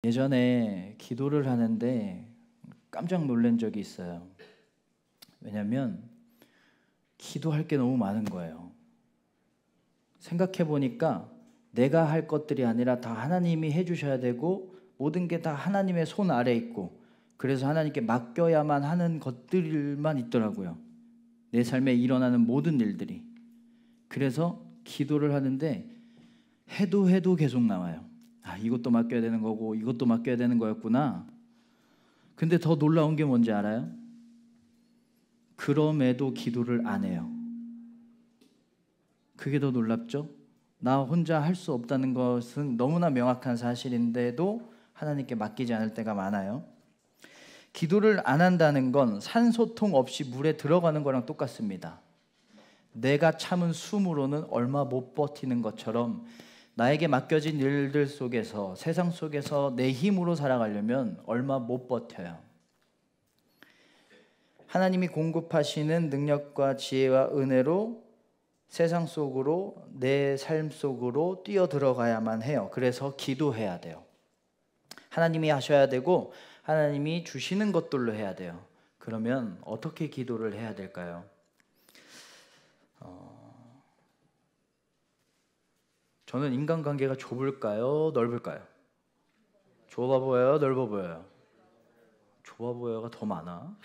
예전에 기도를 하는데 깜짝 놀란 적이 있어요. 왜냐하면 기도할 게 너무 많은 거예요. 생각해 보니까 내가 할 것들이 아니라 다 하나님이 해주셔야 되고 모든 게 다 하나님의 손 아래 있고, 그래서 하나님께 맡겨야만 하는 것들만 있더라고요. 내 삶에 일어나는 모든 일들이. 그래서 기도를 하는데 해도 계속 나와요. 이것도 맡겨야 되는 거고 이것도 맡겨야 되는 거였구나. 근데 더 놀라운 게 뭔지 알아요? 그럼에도 기도를 안 해요. 그게 더 놀랍죠? 나 혼자 할 수 없다는 것은 너무나 명확한 사실인데도 하나님께 맡기지 않을 때가 많아요. 기도를 안 한다는 건 산소통 없이 물에 들어가는 거랑 똑같습니다. 내가 참은 숨으로는 얼마 못 버티는 것처럼 나에게 맡겨진 일들 속에서, 세상 속에서 내 힘으로 살아가려면 얼마 못 버텨요. 하나님이 공급하시는 능력과 지혜와 은혜로 세상 속으로, 내 삶 속으로 뛰어들어가야만 해요. 그래서 기도해야 돼요. 하나님이 하셔야 되고 하나님이 주시는 것들로 해야 돼요. 그러면 어떻게 기도를 해야 될까요? 저는 인간관계가 좁을까요? 넓을까요? 좁아 보여요? 넓어 보여요? 좁아 보여가 더 많아.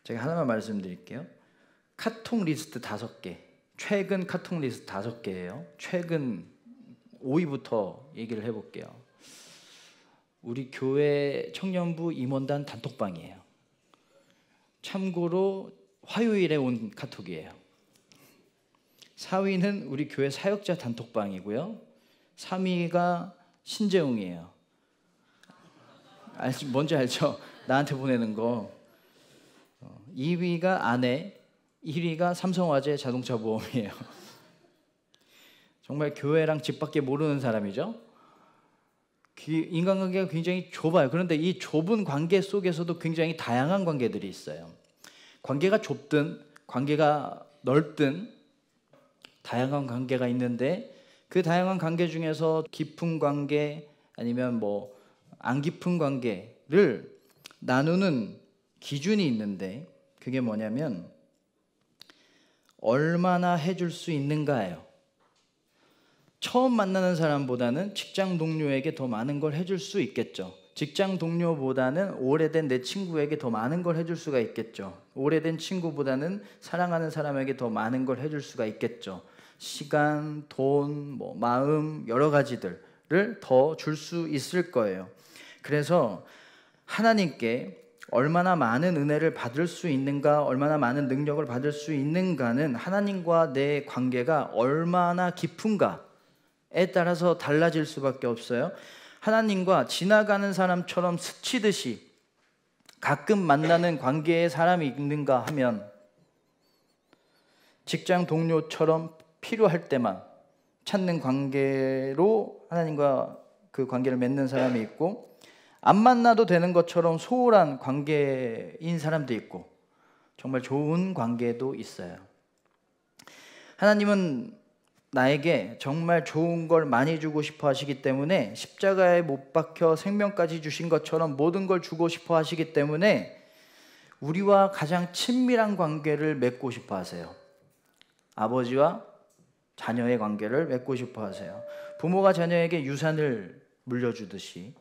제가 하나만 말씀드릴게요. 카톡 리스트 5개, 최근 카톡 리스트 5개예요. 최근 5위부터 얘기를 해볼게요. 우리 교회 청년부 임원단 단톡방이에요. 참고로 화요일에 온 카톡이에요. 4위는 우리 교회 사역자 단톡방이고요. 3위가 신재웅이에요. 뭔지 알죠? 나한테 보내는 거. 2위가 아내, 1위가 삼성화재 자동차 보험이에요. 정말 교회랑 집밖에 모르는 사람이죠. 인간관계가 굉장히 좁아요. 그런데 이 좁은 관계 속에서도 굉장히 다양한 관계들이 있어요. 관계가 좁든 관계가 넓든 다양한 관계가 있는데, 그 다양한 관계 중에서 깊은 관계 아니면 안 깊은 관계를 나누는 기준이 있는데, 그게 뭐냐면 얼마나 해줄 수 있는가예요. 처음 만나는 사람보다는 직장 동료에게 더 많은 걸 해줄 수 있겠죠. 직장 동료보다는 오래된 내 친구에게 더 많은 걸 해줄 수가 있겠죠. 오래된 친구보다는 사랑하는 사람에게 더 많은 걸 해줄 수가 있겠죠. 시간, 돈, 마음, 여러 가지들을 더 줄 수 있을 거예요. 그래서 하나님께 얼마나 많은 은혜를 받을 수 있는가, 얼마나 많은 능력을 받을 수 있는가는 하나님과 내 관계가 얼마나 깊은가에 따라서 달라질 수밖에 없어요. 하나님과 지나가는 사람처럼 스치듯이 가끔 만나는 관계의 사람이 있는가 하면, 직장 동료처럼 필요할 때만 찾는 관계로 하나님과 그 관계를 맺는 사람이 있고, 안 만나도 되는 것처럼 소홀한 관계인 사람도 있고, 정말 좋은 관계도 있어요. 하나님은 나에게 정말 좋은 걸 많이 주고 싶어 하시기 때문에, 십자가에 못 박혀 생명까지 주신 것처럼 모든 걸 주고 싶어 하시기 때문에 우리와 가장 친밀한 관계를 맺고 싶어 하세요. 아버지와 자녀의 관계를 맺고 싶어 하세요. 부모가 자녀에게 유산을 물려주듯이,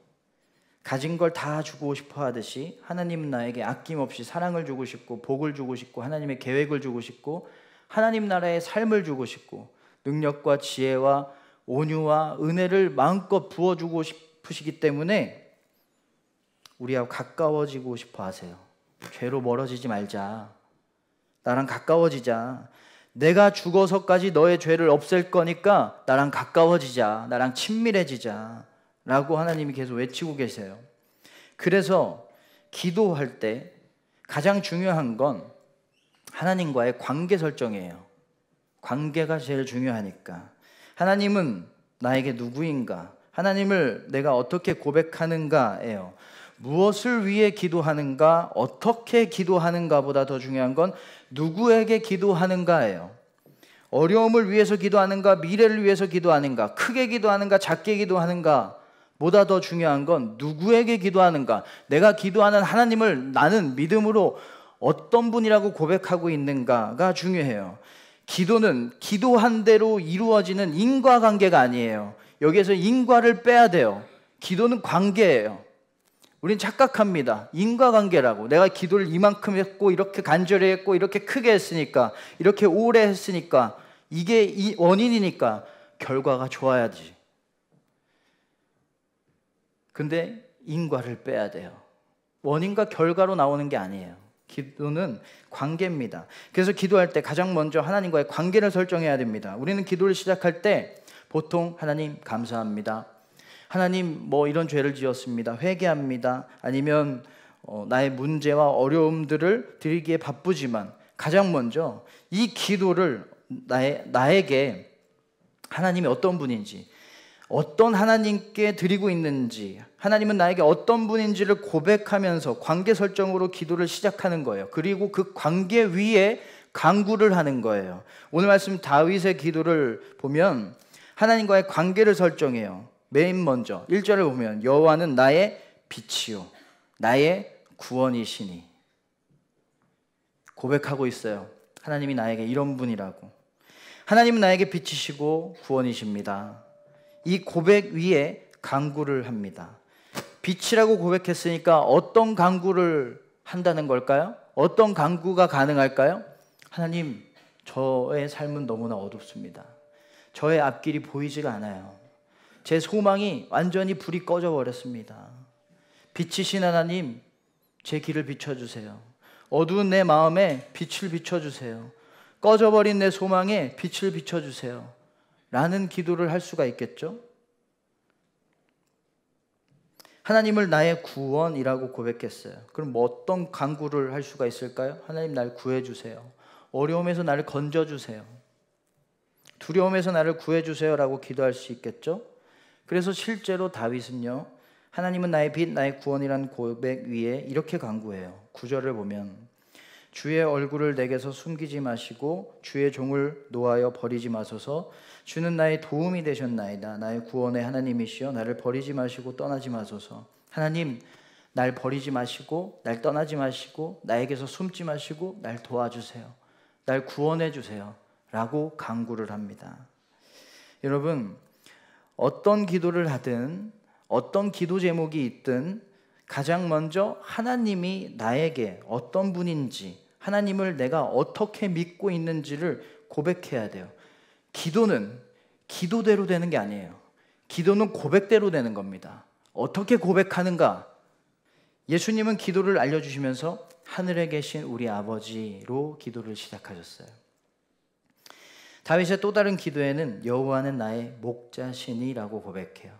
가진 걸 다 주고 싶어 하듯이, 하나님은 나에게 아낌없이 사랑을 주고 싶고 복을 주고 싶고 하나님의 계획을 주고 싶고 하나님 나라의 삶을 주고 싶고 능력과 지혜와 온유와 은혜를 마음껏 부어주고 싶으시기 때문에 우리하고 가까워지고 싶어 하세요. 죄로 멀어지지 말자, 나랑 가까워지자, 내가 죽어서까지 너의 죄를 없앨 거니까 나랑 가까워지자, 나랑 친밀해지자 라고 하나님이 계속 외치고 계세요. 그래서 기도할 때 가장 중요한 건 하나님과의 관계 설정이에요. 관계가 제일 중요하니까. 하나님은 나에게 누구인가, 하나님을 내가 어떻게 고백하는가예요. 무엇을 위해 기도하는가, 어떻게 기도하는가 보다 더 중요한 건 누구에게 기도하는가예요. 어려움을 위해서 기도하는가, 미래를 위해서 기도하는가, 크게 기도하는가, 작게 기도하는가, 보다 더 중요한 건 누구에게 기도하는가, 내가 기도하는 하나님을 나는 믿음으로 어떤 분이라고 고백하고 있는가가 중요해요. 기도는 기도한 대로 이루어지는 인과관계가 아니에요. 여기에서 인과를 빼야 돼요. 기도는 관계예요. 우린 착각합니다. 인과관계라고. 내가 기도를 이만큼 했고, 이렇게 간절히 했고, 이렇게 크게 했으니까, 이렇게 오래 했으니까, 이게 이 원인이니까 결과가 좋아야지. 근데 인과를 빼야 돼요. 원인과 결과로 나오는 게 아니에요. 기도는 관계입니다. 그래서 기도할 때 가장 먼저 하나님과의 관계를 설정해야 됩니다. 우리는 기도를 시작할 때 보통 하나님 감사합니다, 하나님 뭐 이런 죄를 지었습니다, 회개합니다, 아니면 나의 문제와 어려움들을 드리기에 바쁘지만 가장 먼저 이 기도를 나에게 하나님이 어떤 분인지, 어떤 하나님께 드리고 있는지, 하나님은 나에게 어떤 분인지를 고백하면서 관계 설정으로 기도를 시작하는 거예요. 그리고 그 관계 위에 간구를 하는 거예요. 오늘 말씀 다윗의 기도를 보면 하나님과의 관계를 설정해요. 맨 먼저 1절을 보면 여호와는 나의 빛이요 나의 구원이시니, 고백하고 있어요. 하나님이 나에게 이런 분이라고. 하나님은 나에게 빛이시고 구원이십니다. 이 고백 위에 간구를 합니다. 빛이라고 고백했으니까 어떤 간구를 한다는 걸까요? 어떤 간구가 가능할까요? 하나님, 저의 삶은 너무나 어둡습니다. 저의 앞길이 보이지가 않아요. 제 소망이 완전히 불이 꺼져 버렸습니다. 빛이신 하나님, 제 길을 비춰주세요. 어두운 내 마음에 빛을 비춰주세요. 꺼져버린 내 소망에 빛을 비춰주세요. 라는 기도를 할 수가 있겠죠? 하나님을 나의 구원이라고 고백했어요. 그럼 뭐 어떤 간구를 할 수가 있을까요? 하나님, 날 구해주세요. 어려움에서 나를 건져주세요. 두려움에서 나를 구해주세요 라고 기도할 수 있겠죠? 그래서 실제로 다윗은요, 하나님은 나의 빛, 나의 구원이라는 고백 위에 이렇게 간구해요. 9절을 보면 주의 얼굴을 내게서 숨기지 마시고 주의 종을 노하여 버리지 마소서. 주는 나의 도움이 되셨나이다. 나의 구원의 하나님이시여 나를 버리지 마시고 떠나지 마소서. 하나님, 날 버리지 마시고 날 떠나지 마시고 나에게서 숨지 마시고 날 도와주세요. 날 구원해 주세요 라고 간구를 합니다. 여러분, 어떤 기도를 하든 어떤 기도 제목이 있든 가장 먼저 하나님이 나에게 어떤 분인지, 하나님을 내가 어떻게 믿고 있는지를 고백해야 돼요. 기도는 기도대로 되는 게 아니에요. 기도는 고백대로 되는 겁니다. 어떻게 고백하는가? 예수님은 기도를 알려주시면서 하늘에 계신 우리 아버지로 기도를 시작하셨어요. 다윗의 또 다른 기도에는 여호와는 나의 목자시니라고 고백해요.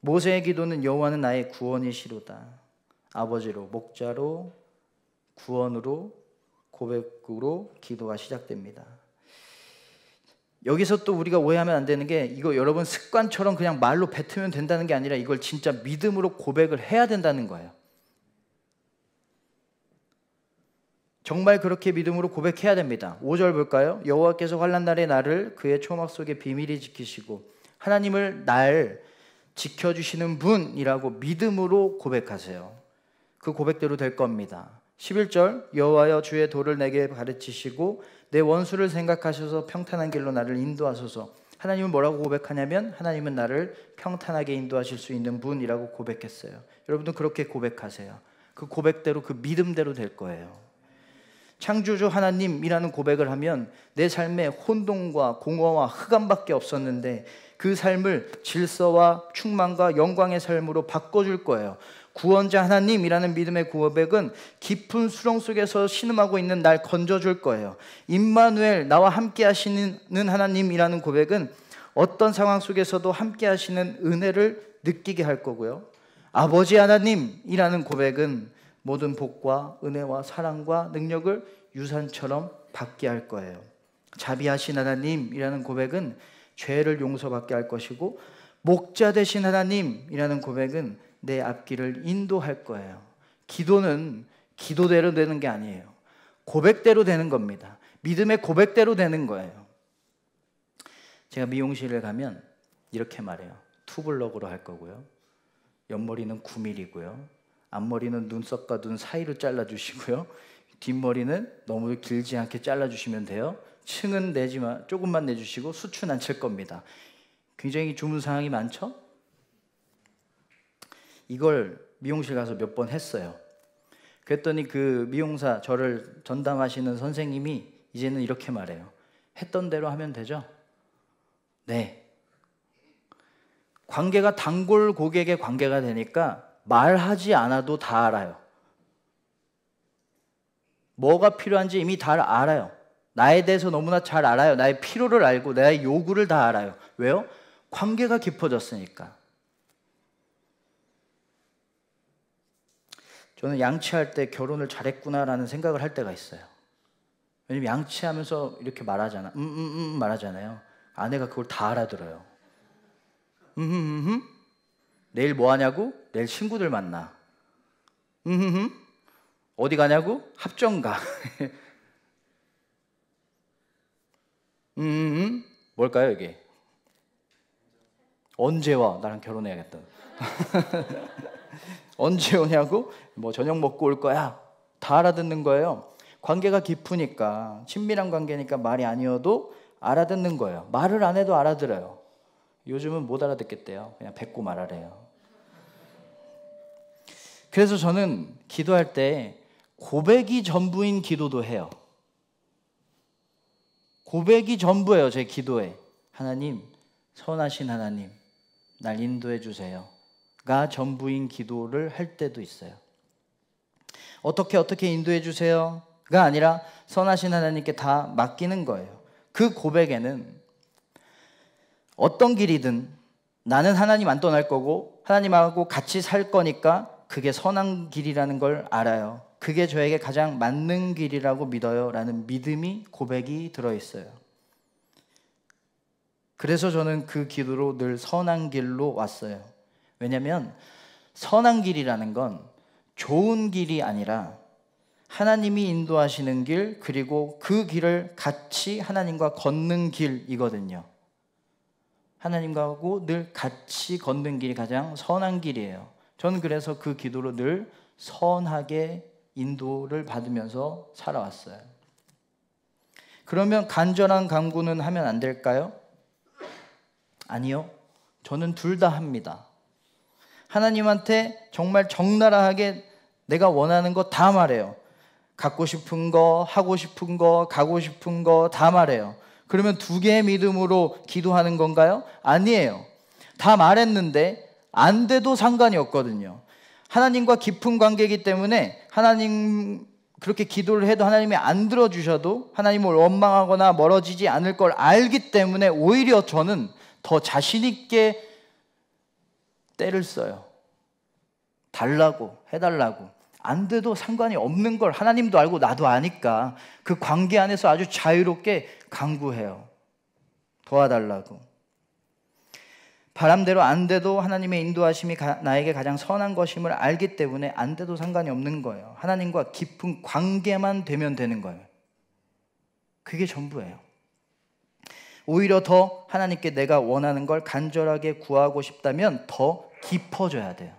모세의 기도는 여호와는 나의 구원이시로다. 아버지로, 목자로, 구원으로, 고백으로 기도가 시작됩니다. 여기서 또 우리가 오해하면 안 되는 게, 이거 여러분 습관처럼 그냥 말로 뱉으면 된다는 게 아니라 이걸 진짜 믿음으로 고백을 해야 된다는 거예요. 정말 그렇게 믿음으로 고백해야 됩니다. 5절 볼까요? 여호와께서 환난 날에 나를 그의 초막 속에 비밀히 지키시고 하나님을 날 지켜주시는 분이라고 믿음으로 고백하세요. 그 고백대로 될 겁니다. 11절 여호와여 주의 도를 내게 가르치시고 내 원수를 생각하셔서 평탄한 길로 나를 인도하소서. 하나님은 뭐라고 고백하냐면 하나님은 나를 평탄하게 인도하실 수 있는 분이라고 고백했어요. 여러분도 그렇게 고백하세요. 그 고백대로, 그 믿음대로 될 거예요. 창조주 하나님이라는 고백을 하면 내 삶에 혼돈과 공허와 흑암밖에 없었는데 그 삶을 질서와 충만과 영광의 삶으로 바꿔줄 거예요. 구원자 하나님이라는 믿음의 고백은 깊은 수렁 속에서 신음하고 있는 날 건져줄 거예요. 임마누엘, 나와 함께 하시는 하나님이라는 고백은 어떤 상황 속에서도 함께 하시는 은혜를 느끼게 할 거고요. 아버지 하나님이라는 고백은 모든 복과 은혜와 사랑과 능력을 유산처럼 받게 할 거예요. 자비하신 하나님이라는 고백은 죄를 용서받게 할 것이고, 목자 되신 하나님이라는 고백은 내 앞길을 인도할 거예요. 기도는 기도대로 되는 게 아니에요. 고백대로 되는 겁니다. 믿음의 고백대로 되는 거예요. 제가 미용실에 가면 이렇게 말해요. 투블럭으로 할 거고요. 옆머리는 9mm고요. 앞머리는 눈썹과 눈 사이로 잘라주시고요. 뒷머리는 너무 길지 않게 잘라주시면 돼요. 층은 내지만 조금만 내주시고 수춘 안 칠 겁니다. 굉장히 주문사항이 많죠? 이걸 미용실 가서 몇 번 했어요. 그랬더니 그 미용사, 저를 전담하시는 선생님이 이제는 이렇게 말해요. 했던 대로 하면 되죠? 네. 관계가 단골 고객의 관계가 되니까 말하지 않아도 다 알아요. 뭐가 필요한지 이미 다 알아요. 나에 대해서 너무나 잘 알아요. 나의 필요를 알고 나의 요구를 다 알아요. 왜요? 관계가 깊어졌으니까. 저는 양치할 때 결혼을 잘했구나라는 생각을 할 때가 있어요. 왜냐면 양치하면서 이렇게 말하잖아. 말하잖아요. 아내가 그걸 다 알아들어요. 내일 뭐 하냐고? 내일 친구들 만나. 어디 가냐고? 합정 가. 뭘까요 이게? 언제 와? 나랑 결혼해야겠다. 언제 오냐고? 뭐 저녁 먹고 올 거야. 다 알아듣는 거예요. 관계가 깊으니까, 친밀한 관계니까 말이 아니어도 알아듣는 거예요. 말을 안 해도 알아들어요. 요즘은 못 알아듣겠대요. 그냥 뱉고 말하래요. 그래서 저는 기도할 때 고백이 전부인 기도도 해요. 고백이 전부예요. 제 기도에. 하나님, 선하신 하나님, 날 인도해 주세요 가 전부인 기도를 할 때도 있어요. 어떻게 인도해 주세요 가 아니라 선하신 하나님께 다 맡기는 거예요. 그 고백에는 어떤 길이든 나는 하나님 안 떠날 거고 하나님하고 같이 살 거니까 그게 선한 길이라는 걸 알아요. 그게 저에게 가장 맞는 길이라고 믿어요 라는 믿음이, 고백이 들어있어요. 그래서 저는 그 기도로 늘 선한 길로 왔어요. 왜냐하면 선한 길이라는 건 좋은 길이 아니라 하나님이 인도하시는 길, 그리고 그 길을 같이 하나님과 걷는 길이거든요. 하나님과 하고 늘 같이 걷는 길이 가장 선한 길이에요. 저는 그래서 그 기도로 늘 선하게 인도를 받으면서 살아왔어요. 그러면 간절한 간구는 하면 안 될까요? 아니요. 저는 둘 다 합니다. 하나님한테 정말 적나라하게 내가 원하는 거 다 말해요. 갖고 싶은 거, 하고 싶은 거, 가고 싶은 거 다 말해요. 그러면 두 개의 믿음으로 기도하는 건가요? 아니에요. 다 말했는데 안 돼도 상관이 없거든요. 하나님과 깊은 관계이기 때문에 하나님 그렇게 기도를 해도 하나님이 안 들어주셔도 하나님을 원망하거나 멀어지지 않을 걸 알기 때문에 오히려 저는 더 자신 있게 때를 써요. 달라고, 해달라고. 안 돼도 상관이 없는 걸 하나님도 알고 나도 아니까 그 관계 안에서 아주 자유롭게 간구해요. 도와달라고. 바람대로 안 돼도 하나님의 인도하심이 나에게 가장 선한 것임을 알기 때문에 안 돼도 상관이 없는 거예요. 하나님과 깊은 관계만 되면 되는 거예요. 그게 전부예요. 오히려 더 하나님께 내가 원하는 걸 간절하게 구하고 싶다면 더 깊어져야 돼요.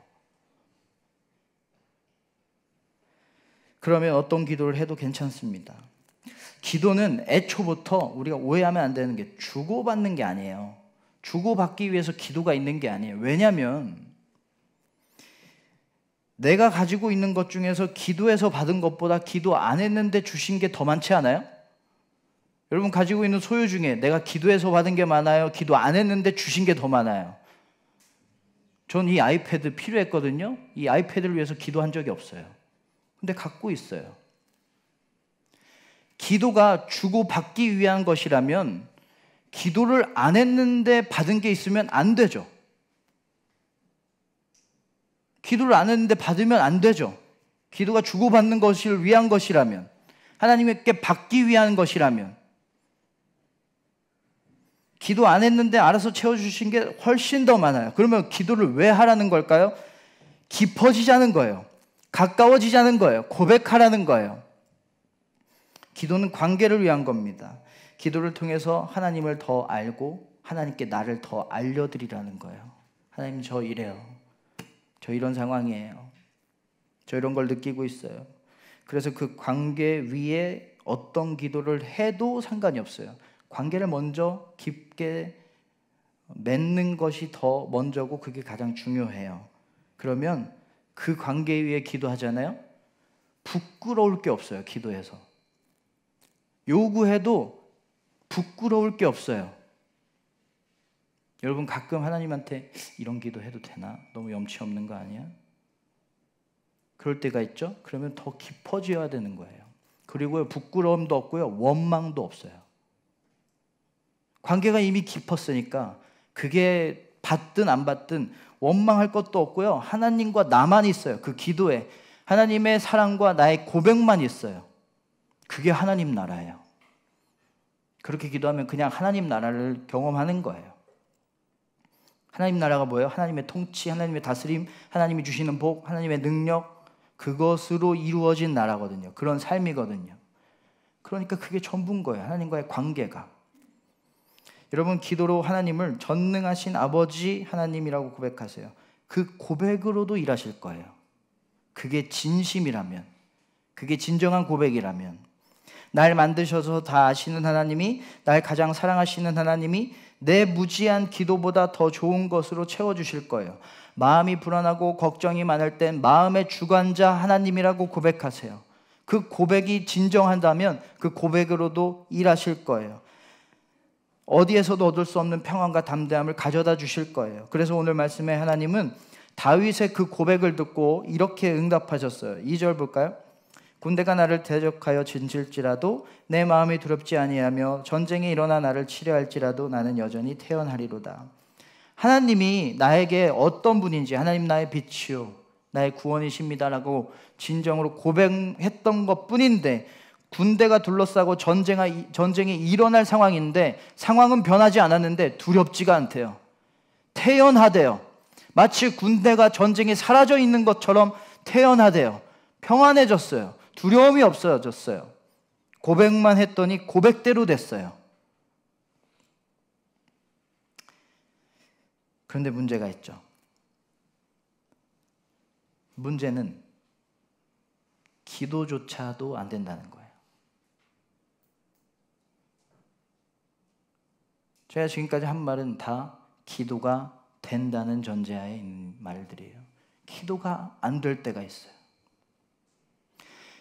그러면 어떤 기도를 해도 괜찮습니다. 기도는 애초부터 우리가 오해하면 안 되는 게 주고받는 게 아니에요. 주고받기 위해서 기도가 있는 게 아니에요. 왜냐하면 내가 가지고 있는 것 중에서 기도해서 받은 것보다 기도 안 했는데 주신 게 더 많지 않아요? 여러분 가지고 있는 소유 중에 내가 기도해서 받은 게 많아요? 기도 안 했는데 주신 게 더 많아요? 전 이 아이패드 필요했거든요. 이 아이패드를 위해서 기도한 적이 없어요. 근데 갖고 있어요. 기도가 주고받기 위한 것이라면 기도를 안 했는데 받은 게 있으면 안 되죠. 기도를 안 했는데 받으면 안 되죠. 기도가 주고받는 것을 위한 것이라면, 하나님께 받기 위한 것이라면, 기도 안 했는데 알아서 채워주신 게 훨씬 더 많아요. 그러면 기도를 왜 하라는 걸까요? 깊어지자는 거예요. 가까워지자는 거예요. 고백하라는 거예요. 기도는 관계를 위한 겁니다. 기도를 통해서 하나님을 더 알고 하나님께 나를 더 알려드리라는 거예요. 하나님, 저 이래요. 저 이런 상황이에요. 저 이런 걸 느끼고 있어요. 그래서 그 관계 위에 어떤 기도를 해도 상관이 없어요. 관계를 먼저 깊게 맺는 것이 더 먼저고 그게 가장 중요해요. 그러면 그 관계 위에 기도하잖아요. 부끄러울 게 없어요. 기도해서 요구해도 부끄러울 게 없어요. 여러분, 가끔 하나님한테 이런 기도 해도 되나? 너무 염치 없는 거 아니야? 그럴 때가 있죠. 그러면 더 깊어져야 되는 거예요. 그리고 부끄러움도 없고요, 원망도 없어요. 관계가 이미 깊었으니까 그게 받든 안 받든 원망할 것도 없고요, 하나님과 나만 있어요. 그 기도에 하나님의 사랑과 나의 고백만 있어요. 그게 하나님 나라예요. 그렇게 기도하면 그냥 하나님 나라를 경험하는 거예요. 하나님 나라가 뭐예요? 하나님의 통치, 하나님의 다스림, 하나님이 주시는 복, 하나님의 능력, 그것으로 이루어진 나라거든요. 그런 삶이거든요. 그러니까 그게 전부인 거예요. 하나님과의 관계가. 여러분, 기도로 하나님을 전능하신 아버지 하나님이라고 고백하세요. 그 고백으로도 일하실 거예요. 그게 진심이라면, 그게 진정한 고백이라면, 날 만드셔서 다 아시는 하나님이, 날 가장 사랑하시는 하나님이 내 무지한 기도보다 더 좋은 것으로 채워주실 거예요. 마음이 불안하고 걱정이 많을 땐 마음의 주관자 하나님이라고 고백하세요. 그 고백이 진정한다면 그 고백으로도 일하실 거예요. 어디에서도 얻을 수 없는 평안과 담대함을 가져다 주실 거예요. 그래서 오늘 말씀에 하나님은 다윗의 그 고백을 듣고 이렇게 응답하셨어요. 2절 볼까요? 군대가 나를 대적하여 진칠지라도 내 마음이 두렵지 아니하며 전쟁이 일어나 나를 치려할지라도 나는 여전히 태연하리로다. 하나님이 나에게 어떤 분인지, 하나님 나의 빛이요 나의 구원이십니다라고 진정으로 고백했던 것뿐인데, 군대가 둘러싸고 전쟁이 일어날 상황인데 상황은 변하지 않았는데 두렵지가 않대요. 태연하대요. 마치 군대가 전쟁이 사라져 있는 것처럼 태연하대요. 평안해졌어요. 두려움이 없어졌어요. 고백만 했더니 고백대로 됐어요. 그런데 문제가 있죠. 문제는 기도조차도 안 된다는 거예요. 제가 지금까지 한 말은 다 기도가 된다는 전제하에 있는 말들이에요. 기도가 안 될 때가 있어요.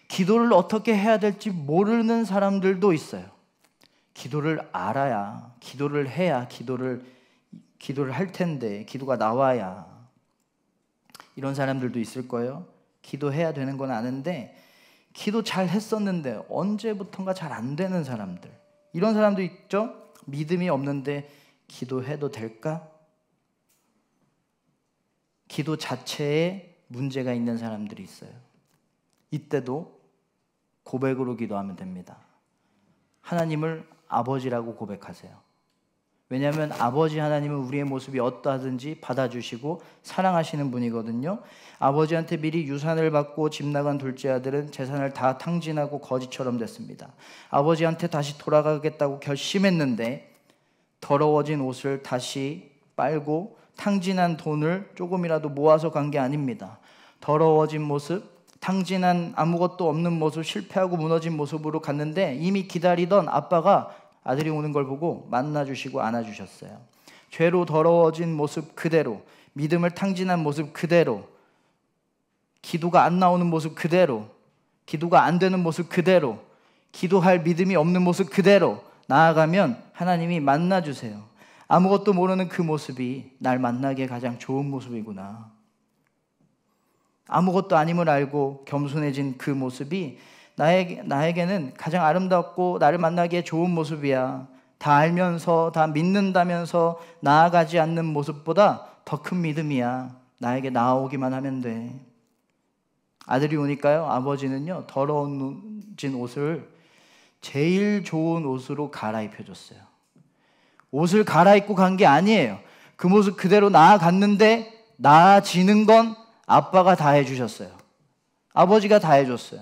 기도를 어떻게 해야 될지 모르는 사람들도 있어요. 기도를 알아야, 기도를 해야 기도를 할 텐데, 기도가 나와야. 이런 사람들도 있을 거예요. 기도해야 되는 건 아는데 기도 잘 했었는데 언제부턴가 잘 안 되는 사람들, 이런 사람도 있죠. 믿음이 없는데 기도해도 될까? 기도 자체에 문제가 있는 사람들이 있어요. 이때도 고백으로 기도하면 됩니다. 하나님을 아버지라고 고백하세요. 왜냐하면 아버지 하나님은 우리의 모습이 어떠하든지 받아주시고 사랑하시는 분이거든요. 아버지한테 미리 유산을 받고 집 나간 둘째 아들은 재산을 다 탕진하고 거지처럼 됐습니다. 아버지한테 다시 돌아가겠다고 결심했는데 더러워진 옷을 다시 빨고 탕진한 돈을 조금이라도 모아서 간 게 아닙니다. 더러워진 모습, 탕진한 아무것도 없는 모습, 실패하고 무너진 모습으로 갔는데 이미 기다리던 아빠가 아들이 오는 걸 보고 만나주시고 안아주셨어요. 죄로 더러워진 모습 그대로, 믿음을 탕진한 모습 그대로, 기도가 안 나오는 모습 그대로, 기도가 안 되는 모습 그대로, 기도할 믿음이 없는 모습 그대로 나아가면 하나님이 만나주세요. 아무것도 모르는 그 모습이 날 만나기에 가장 좋은 모습이구나. 아무것도 아님을 알고 겸손해진 그 모습이 나에게는 가장 아름답고 나를 만나기에 좋은 모습이야. 다 알면서, 다 믿는다면서 나아가지 않는 모습보다 더 큰 믿음이야. 나에게 나아오기만 하면 돼. 아들이 오니까요, 아버지는요, 더러워진 옷을 제일 좋은 옷으로 갈아입혀줬어요. 옷을 갈아입고 간 게 아니에요. 그 모습 그대로 나아갔는데 나아지는 건 아빠가 다 해주셨어요. 아버지가 다 해줬어요.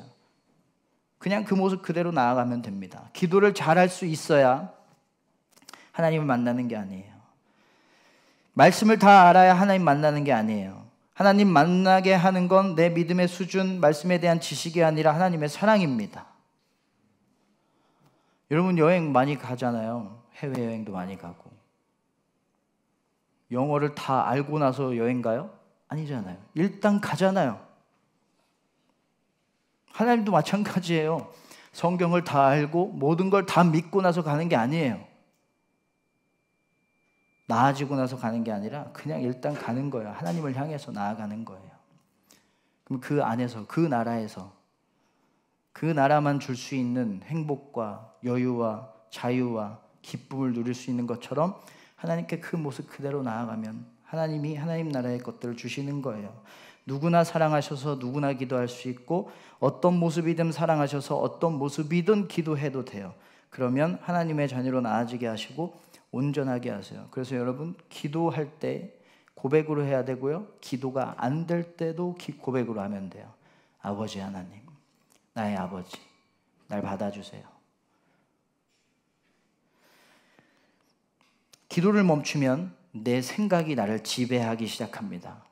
그냥 그 모습 그대로 나아가면 됩니다. 기도를 잘할 수 있어야 하나님을 만나는 게 아니에요. 말씀을 다 알아야 하나님 만나는 게 아니에요. 하나님 만나게 하는 건 내 믿음의 수준, 말씀에 대한 지식이 아니라 하나님의 사랑입니다. 여러분 여행 많이 가잖아요. 해외여행도 많이 가고. 영어를 다 알고 나서 여행 가요? 아니잖아요. 일단 가잖아요. 하나님도 마찬가지예요. 성경을 다 알고 모든 걸 다 믿고 나서 가는 게 아니에요. 나아지고 나서 가는 게 아니라 그냥 일단 가는 거예요. 하나님을 향해서 나아가는 거예요. 그럼 그 안에서, 그 나라에서, 그 나라만 줄 수 있는 행복과 여유와 자유와 기쁨을 누릴 수 있는 것처럼 하나님께 그 모습 그대로 나아가면 하나님이 하나님 나라의 것들을 주시는 거예요. 누구나 사랑하셔서 누구나 기도할 수 있고 어떤 모습이든 사랑하셔서 어떤 모습이든 기도해도 돼요. 그러면 하나님의 자녀로 나아지게 하시고 온전하게 하세요. 그래서 여러분 기도할 때 고백으로 해야 되고요. 기도가 안 될 때도 고백으로 하면 돼요. 아버지 하나님, 나의 아버지, 날 받아주세요. 기도를 멈추면 내 생각이 나를 지배하기 시작합니다.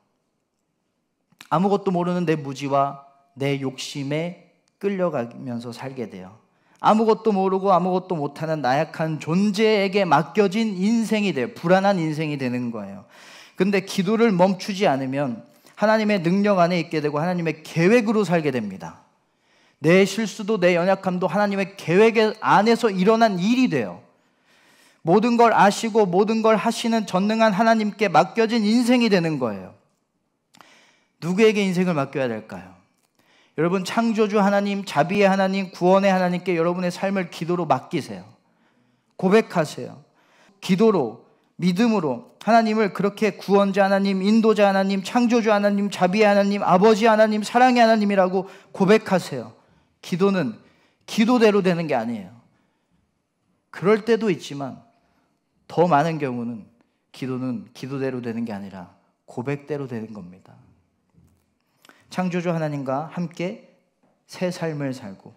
아무것도 모르는 내 무지와 내 욕심에 끌려가면서 살게 돼요. 아무것도 모르고 아무것도 못하는 나약한 존재에게 맡겨진 인생이 돼요. 불안한 인생이 되는 거예요. 근데 기도를 멈추지 않으면 하나님의 능력 안에 있게 되고 하나님의 계획으로 살게 됩니다. 내 실수도 내 연약함도 하나님의 계획 안에서 일어난 일이 돼요. 모든 걸 아시고 모든 걸 하시는 전능한 하나님께 맡겨진 인생이 되는 거예요. 누구에게 인생을 맡겨야 될까요? 여러분 창조주 하나님, 자비의 하나님, 구원의 하나님께 여러분의 삶을 기도로 맡기세요. 고백하세요. 기도로, 믿음으로 하나님을 그렇게 구원자 하나님, 인도자 하나님, 창조주 하나님, 자비의 하나님, 아버지 하나님, 사랑의 하나님이라고 고백하세요. 기도는 기도대로 되는 게 아니에요. 그럴 때도 있지만 더 많은 경우는 기도는 기도대로 되는 게 아니라 고백대로 되는 겁니다. 창조주 하나님과 함께 새 삶을 살고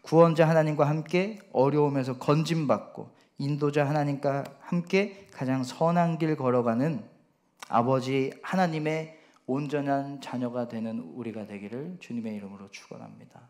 구원자 하나님과 함께 어려움에서 건짐받고 인도자 하나님과 함께 가장 선한 길 걸어가는 아버지 하나님의 온전한 자녀가 되는 우리가 되기를 주님의 이름으로 축원합니다.